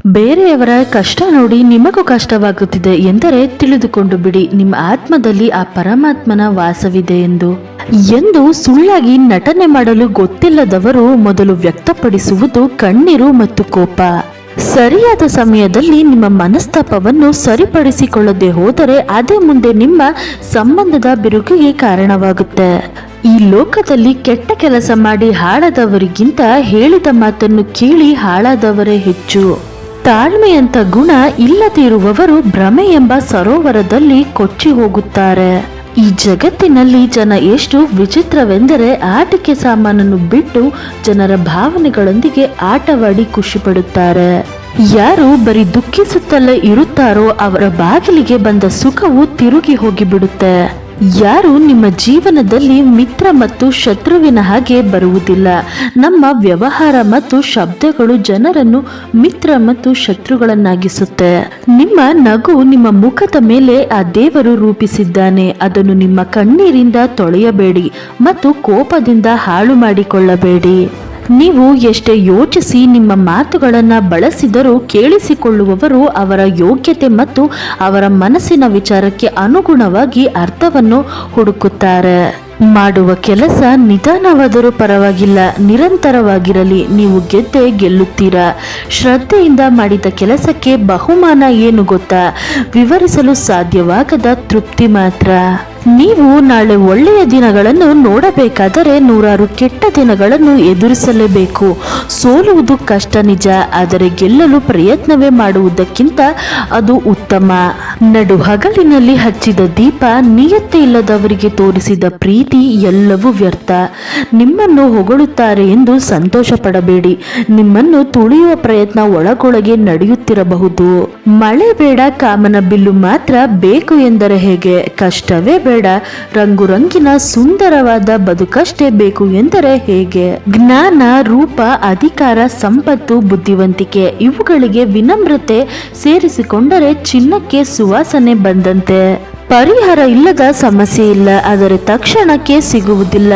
ಬೇರೆಯವರ ಕಷ್ಟ ನೋಡಿ ನಿಮಗೂ ಕಷ್ಟವಾಗುತ್ತಿದೆ ಎಂದರೆ ತಿಳಿದುಕೊಂಡು ಬಿಡಿ, ನಿಮ್ಮ ಆತ್ಮದಲ್ಲಿ ಆ ಪರಮಾತ್ಮನ ವಾಸವಿದೆ ಎಂದು ಸುಳ್ಳಾಗಿ ನಟನೆ ಮಾಡಲು ಗೊತ್ತಿಲ್ಲದವರು ಮೊದಲು ವ್ಯಕ್ತಪಡಿಸುವುದು ಕಣ್ಣೀರು ಮತ್ತು ಕೋಪ. ಸರಿಯಾದ ಸಮಯದಲ್ಲಿ ನಿಮ್ಮ ಮನಸ್ತಾಪವನ್ನು ಸರಿಪಡಿಸಿಕೊಳ್ಳದೆ ಹೋದರೆ ಅದೇ ಮುಂದೆ ನಿಮ್ಮ ಸಂಬಂಧದ ಬಿರುಕಿಗೆ ಕಾರಣವಾಗುತ್ತೆ. ಈ ಲೋಕದಲ್ಲಿ ಕೆಟ್ಟ ಕೆಲಸ ಮಾಡಿ ಹಾಳಾದವರಿಗಿಂತ ಹೇಳಿದ ಮಾತನ್ನು ಕೇಳಿ ಹಾಳಾದವರೇ ಹೆಚ್ಚು. ತಾಳ್ಮೆಯಂತ ಗುಣ ಇಲ್ಲದಿರುವವರು ಭ್ರಮೆ ಎಂಬ ಸರೋವರದಲ್ಲಿ ಕೊಚ್ಚಿ ಹೋಗುತ್ತಾರೆ. ಈ ಜಗತ್ತಿನಲ್ಲಿ ಜನ ಎಷ್ಟು ವಿಚಿತ್ರವೆಂದರೆ ಆಟಿಕೆ ಸಾಮಾನನ್ನು ಬಿಟ್ಟು ಜನರ ಭಾವನೆಗಳೊಂದಿಗೆ ಆಟವಾಡಿ ಖುಷಿ ಪಡುತ್ತಾರೆ. ಯಾರು ಬರೀ ದುಃಖಿಸುತ್ತಲೇ ಇರುತ್ತಾರೋ ಅವರ ಬಾಗಿಲಿಗೆ ಬಂದ ಸುಖವು ತಿರುಗಿ ಹೋಗಿಬಿಡುತ್ತೆ. ಯಾರು ನಿಮ್ಮ ಜೀವನದಲ್ಲಿ ಮಿತ್ರ ಮತ್ತು ಶತ್ರುವಿನ ಹಾಗೆ ಬರುವುದಿಲ್ಲ. ನಮ್ಮ ವ್ಯವಹಾರ ಮತ್ತು ಶಬ್ದಗಳು ಜನರನ್ನು ಮಿತ್ರ ಮತ್ತು ಶತ್ರುಗಳನ್ನಾಗಿಸುತ್ತೆ. ನಿಮ್ಮ ನಗು ನಿಮ್ಮ ಮುಖದ ಮೇಲೆ ಆ ದೇವರು ರೂಪಿಸಿದ್ದಾನೆ. ಅದನ್ನು ನಿಮ್ಮ ಕಣ್ಣೀರಿಂದ ತೊಳೆಯಬೇಡಿ ಮತ್ತು ಕೋಪದಿಂದ ಹಾಳು ಮಾಡಿಕೊಳ್ಳಬೇಡಿ. ನೀವು ಎಷ್ಟೇ ಯೋಚಿಸಿ ನಿಮ್ಮ ಮಾತುಗಳನ್ನು ಬಳಸಿದರೂ ಕೇಳಿಸಿಕೊಳ್ಳುವವರು ಅವರ ಯೋಗ್ಯತೆ ಮತ್ತು ಅವರ ಮನಸ್ಸಿನ ವಿಚಾರಕ್ಕೆ ಅನುಗುಣವಾಗಿ ಅರ್ಥವನ್ನು ಹುಡುಕುತ್ತಾರೆ. ಮಾಡುವ ಕೆಲಸ ನಿಧಾನವಾದರೂ ಪರವಾಗಿಲ್ಲ, ನಿರಂತರವಾಗಿರಲಿ, ನೀವು ಗೆದ್ದೇ ಗೆಲ್ಲುತ್ತೀರಾ. ಶ್ರದ್ಧೆಯಿಂದ ಮಾಡಿದ ಕೆಲಸಕ್ಕೆ ಬಹುಮಾನ ಏನು ಗೊತ್ತಾ? ವಿವರಿಸಲು ಸಾಧ್ಯವಾಗದ ತೃಪ್ತಿ ಮಾತ್ರ. ನೀವು ನಾಳೆ ಒಳ್ಳೆಯ ದಿನಗಳನ್ನು ನೋಡಬೇಕಾದರೆ ನೂರಾರು ಕೆಟ್ಟ ದಿನಗಳನ್ನು ಎದುರಿಸಲೇಬೇಕು. ಸೋಲುವುದು ಕಷ್ಟ ನಿಜ, ಆದರೆ ಗೆಲ್ಲಲು ಪ್ರಯತ್ನವೇ ಮಾಡುವುದಕ್ಕಿಂತ ಅದು ಉತ್ತಮ. ನಡು ಹಗಲಿನಲ್ಲಿ ಹಚ್ಚಿದ ದೀಪ, ನಿಯತ್ತೆ ಇಲ್ಲದವರಿಗೆ ತೋರಿಸಿದ ಪ್ರೀತಿ ಎಲ್ಲವೂ ವ್ಯರ್ಥ. ನಿಮ್ಮನ್ನು ಹೊಗಳುತ್ತಾರೆ ಎಂದು ಸಂತೋಷ ಪಡಬೇಡಿ. ನಿಮ್ಮನ್ನು ತುಳಿಯುವ ಪ್ರಯತ್ನ ಒಳಗೊಳಗೆ ನಡೆಯುತ್ತಿರಬಹುದು. ಮಳೆ ಬೇಡ, ಕಾಮನ ಬಿಲ್ಲು ಮಾತ್ರ ಬೇಕು ಎಂದರೆ ಹೇಗೆ? ಕಷ್ಟವೇ ಬೇಡ, ರಂಗುರಂಗಿನ ಸುಂದರವಾದ ಬದುಕಷ್ಟೇ ಬೇಕು ಎಂದರೆ ಹೇಗೆ? ಜ್ಞಾನ, ರೂಪ, ಅಧಿಕಾರ, ಸಂಪತ್ತು, ಬುದ್ಧಿವಂತಿಕೆ ಇವುಗಳಿಗೆ ವಿನಮ್ರತೆ ಸೇರಿಸಿಕೊಂಡರೆ ಚಿನ್ನಕ್ಕೆ ಸುವಾಸನೆ ಬಂದಂತೆ. ಪರಿಹಾರ ಇಲ್ಲದ ಸಮಸ್ಯೆ ಇಲ್ಲ, ಆದರೆ ತಕ್ಷಣಕ್ಕೆ ಸಿಗುವುದಿಲ್ಲ.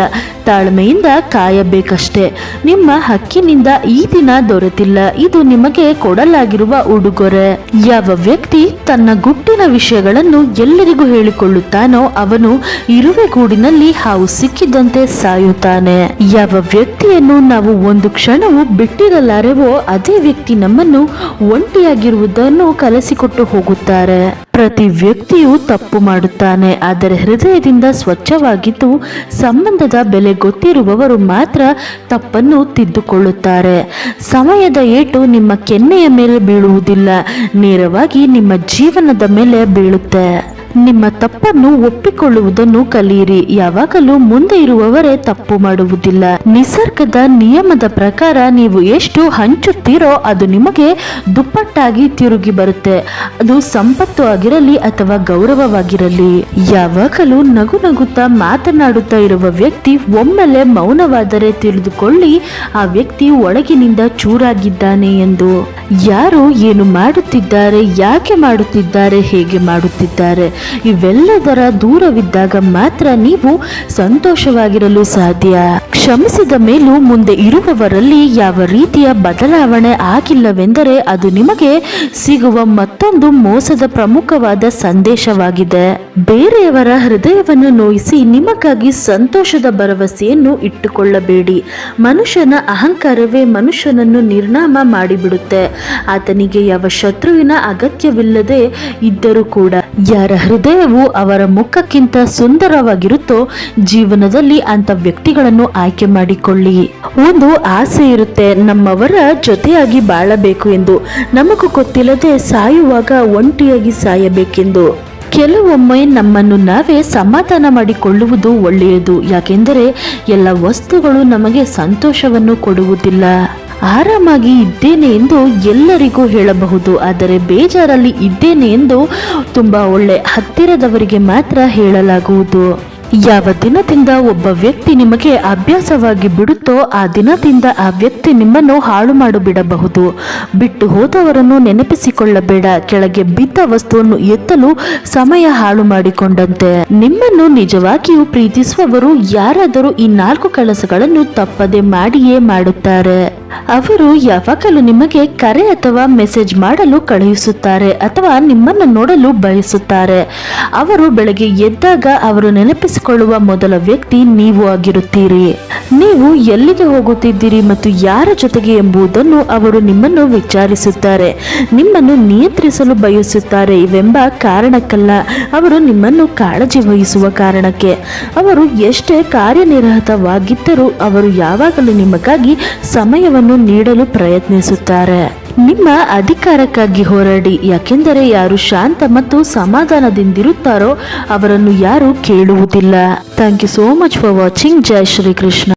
ತಾಳ್ಮೆಯಿಂದ ಕಾಯಬೇಕಷ್ಟೇ. ನಿಮ್ಮ ಹಕ್ಕಿನಿಂದ ಈ ದಿನ ದೊರೆತಿಲ್ಲ, ಇದು ನಿಮಗೆ ಕೊಡಲಾಗಿರುವ ಉಡುಗೊರೆ. ಯಾವ ವ್ಯಕ್ತಿ ತನ್ನ ಗುಟ್ಟಿನ ವಿಷಯಗಳನ್ನು ಎಲ್ಲರಿಗೂ ಹೇಳಿಕೊಳ್ಳುತ್ತಾನೋ ಅವನು ಇರುವೆ ಗೂಡಿನಲ್ಲಿ ಹಾವು ಸಿಕ್ಕಿದಂತೆ ಸಾಯುತ್ತಾನೆ. ಯಾವ ವ್ಯಕ್ತಿಯನ್ನು ನಾವು ಒಂದು ಕ್ಷಣವೂ ಬಿಟ್ಟಿರಲಾರೆವೋ ಅದೇ ವ್ಯಕ್ತಿ ನಮ್ಮನ್ನು ಒಂಟಿಯಾಗಿರುವುದನ್ನು ಕಲಿಸಿಕೊಟ್ಟು ಹೋಗುತ್ತಾರೆ. ಪ್ರತಿ ವ್ಯಕ್ತಿಯು ತಪ್ಪು ಮಾಡುತ್ತಾನೆ, ಆದರೆ ಹೃದಯದಿಂದ ಸ್ವಚ್ಛವಾಗಿದ್ದು ಸಂಬಂಧದ ಬೆಲೆ ಗೊತ್ತಿರುವವರು ಮಾತ್ರ ತಪ್ಪನ್ನು ತಿದ್ದುಕೊಳ್ಳುತ್ತಾರೆ. ಸಮಯದ ಏಟು ನಿಮ್ಮ ಕೆನ್ನೆಯ ಮೇಲೆ ಬೀಳುವುದಿಲ್ಲ, ನೇರವಾಗಿ ನಿಮ್ಮ ಜೀವನದ ಮೇಲೆ ಬೀಳುತ್ತೆ. ನಿಮ್ಮ ತಪ್ಪನ್ನು ಒಪ್ಪಿಕೊಳ್ಳುವುದನ್ನು ಕಲಿಯಿರಿ. ಯಾವಾಗಲೂ ಮುಂದೆ ಇರುವವರೇ ತಪ್ಪು ಮಾಡುವುದಿಲ್ಲ. ನಿಸರ್ಗದ ನಿಯಮದ ಪ್ರಕಾರ ನೀವು ಎಷ್ಟು ಹಂಚುತ್ತೀರೋ ಅದು ನಿಮಗೆ ದುಪ್ಪಟ್ಟಾಗಿ ತಿರುಗಿ ಬರುತ್ತೆ. ಅದು ಸಂಪತ್ತು ಆಗಿರಲಿ ಅಥವಾ ಗೌರವವಾಗಿರಲಿ. ಯಾವಾಗಲೂ ನಗು ನಗುತ್ತಾ ಮಾತನಾಡುತ್ತಾ ಇರುವ ವ್ಯಕ್ತಿ ಒಮ್ಮೆಲೆ ಮೌನವಾದರೆ ತಿಳಿದುಕೊಳ್ಳಿ ಆ ವ್ಯಕ್ತಿ ಒಳಗಿನಿಂದ ಚೂರಾಗಿದ್ದಾನೆ ಎಂದು. ಯಾರು ಏನು ಮಾಡುತ್ತಿದ್ದಾರೆ, ಯಾಕೆ ಮಾಡುತ್ತಿದ್ದಾರೆ, ಹೇಗೆ ಮಾಡುತ್ತಿದ್ದಾರೆ ಇವೆಲ್ಲದರ ದೂರವಿದ್ದಾಗ ಮಾತ್ರ ನೀವು ಸಂತೋಷವಾಗಿರಲು ಸಾಧ್ಯ. ಕ್ಷಮಿಸಿದ ಮೇಲೂ ಮುಂದೆ ಇರುವವರಲ್ಲಿ ಯಾವ ರೀತಿಯ ಬದಲಾವಣೆ ಆಗಿಲ್ಲವೆಂದರೆ ಅದು ನಿಮಗೆ ಸಿಗುವ ಮತ್ತೊಂದು ಮೋಸದ ಪ್ರಮುಖವಾದ ಸಂದೇಶವಾಗಿದೆ. ಬೇರೆಯವರ ಹೃದಯವನ್ನು ನೋಯಿಸಿ ನಿಮಗಾಗಿ ಸಂತೋಷದ ಭರವಸೆಯನ್ನು ಇಟ್ಟುಕೊಳ್ಳಬೇಡಿ. ಮನುಷ್ಯನ ಅಹಂಕಾರವೇ ಮನುಷ್ಯನನ್ನು ನಿರ್ನಾಮ ಮಾಡಿಬಿಡುತ್ತೆ. ಆತನಿಗೆ ಯಾವ ಶತ್ರುವಿನ ಅಗತ್ಯವಿಲ್ಲದೆ ಇದ್ದರೂ ಕೂಡ ಯಾರ ಹೃದಯವು ಅವರ ಮುಖಕ್ಕಿಂತ ಸುಂದರವಾಗಿರುತ್ತೋ ಜೀವನದಲ್ಲಿ ಅಂತ ವ್ಯಕ್ತಿಗಳನ್ನು ಆಯ್ಕೆ ಮಾಡಿಕೊಳ್ಳಿ. ಒಂದು ಆಸೆ ಇರುತ್ತೆ, ನಮ್ಮವರ ಜೊತೆಯಾಗಿ ಬಾಳಬೇಕು ಎಂದು. ನಮಗೂ ಗೊತ್ತಿಲ್ಲದೆ ಸಾಯುವಾಗ ಒಂಟಿಯಾಗಿ ಸಾಯಬೇಕೆಂದು. ಕೆಲವೊಮ್ಮೆ ನಮ್ಮನ್ನು ನಾವೇ ಸಮಾಧಾನ ಮಾಡಿಕೊಳ್ಳುವುದು ಒಳ್ಳೆಯದು. ಯಾಕೆಂದರೆ ಎಲ್ಲ ವಸ್ತುಗಳು ನಮಗೆ ಸಂತೋಷವನ್ನು ಕೊಡುವುದಿಲ್ಲ. ಆರಾಮಾಗಿ ಇದ್ದೇನೆ ಎಂದು ಎಲ್ಲರಿಗೂ ಹೇಳಬಹುದು, ಆದರೆ ಬೇಜಾರಲ್ಲಿ ಇದ್ದೇನೆ ಎಂದು ತುಂಬಾ ಒಳ್ಳೆ ಹತ್ತಿರದವರಿಗೆ ಮಾತ್ರ ಹೇಳಲಾಗುವುದು. ಯಾವ ದಿನದಿಂದ ಒಬ್ಬ ವ್ಯಕ್ತಿ ನಿಮಗೆ ಅಭ್ಯಾಸವಾಗಿ ಬಿಡುತ್ತೋ ಆ ದಿನದಿಂದ ಆ ವ್ಯಕ್ತಿ ನಿಮ್ಮನ್ನು ಹಾಳು ಮಾಡಿಬಿಡಬಹುದು. ಬಿಟ್ಟು ಹೋದವರನ್ನು ನೆನಪಿಸಿಕೊಳ್ಳಬೇಡ. ಕೆಳಗೆ ಬಿದ್ದ ವಸ್ತುವನ್ನು ಎತ್ತಲು ಸಮಯ ಹಾಳು ಮಾಡಿಕೊಂಡಂತೆ. ನಿಮ್ಮನ್ನು ನಿಜವಾಗಿಯೂ ಪ್ರೀತಿಸುವವರು ಯಾರಾದರೂ ಈ 4 ಕೆಲಸಗಳನ್ನು ತಪ್ಪದೆ ಮಾಡಿಯೇ ಮಾಡುತ್ತಾರೆ. ಅವರು ಯಾವಾಗಲೂ ನಿಮಗೆ ಕರೆ ಅಥವಾ ಮೆಸೇಜ್ ಮಾಡಲು ಕಳುಹಿಸುತ್ತಾರೆ ಅಥವಾ ನಿಮ್ಮನ್ನು ನೋಡಲು ಬಯಸುತ್ತಾರೆ. ಅವರು ಬೆಳಗ್ಗೆ ಎದ್ದಾಗ ಅವರು ನೆನಪಿಸಿಕೊಳ್ಳುವ ಮೊದಲ ವ್ಯಕ್ತಿ ನೀವು ಆಗಿರುತ್ತೀರಿ. ನೀವು ಎಲ್ಲಿಗೆ ಹೋಗುತ್ತಿದ್ದೀರಿ ಮತ್ತು ಯಾರ ಜೊತೆಗೆ ಎಂಬುದನ್ನು ಅವರು ನಿಮ್ಮನ್ನು ವಿಚಾರಿಸುತ್ತಾರೆ. ನಿಮ್ಮನ್ನು ನಿಯಂತ್ರಿಸಲು ಬಯಸುತ್ತಾರೆ ಇವೆಂಬ ಕಾರಣಕ್ಕಲ್ಲ, ಅವರು ನಿಮ್ಮನ್ನು ಕಾಳಜಿ ವಹಿಸುವ ಕಾರಣಕ್ಕೆ. ಅವರು ಎಷ್ಟೇ ಕಾರ್ಯನಿರತವಾಗಿದ್ದರೂ ಅವರು ಯಾವಾಗಲೂ ನಿಮಗಾಗಿ ಸಮಯವನ್ನು ನೀಡಲು ಪ್ರಯತ್ನಿಸುತ್ತಾರೆ. ನಿಮ್ಮ ಅಧಿಕಾರಕ್ಕಾಗಿ ಹೋರಾಡಿ, ಯಾಕೆಂದರೆ ಯಾರು ಶಾಂತ ಮತ್ತು ಸಮಾಧಾನದಿಂದಿರುತ್ತಾರೋ ಅವರನ್ನು ಯಾರು ಕೇಳುವುದಿಲ್ಲ. Thank you so much for watching. ಜೈ ಶ್ರೀ ಕೃಷ್ಣ.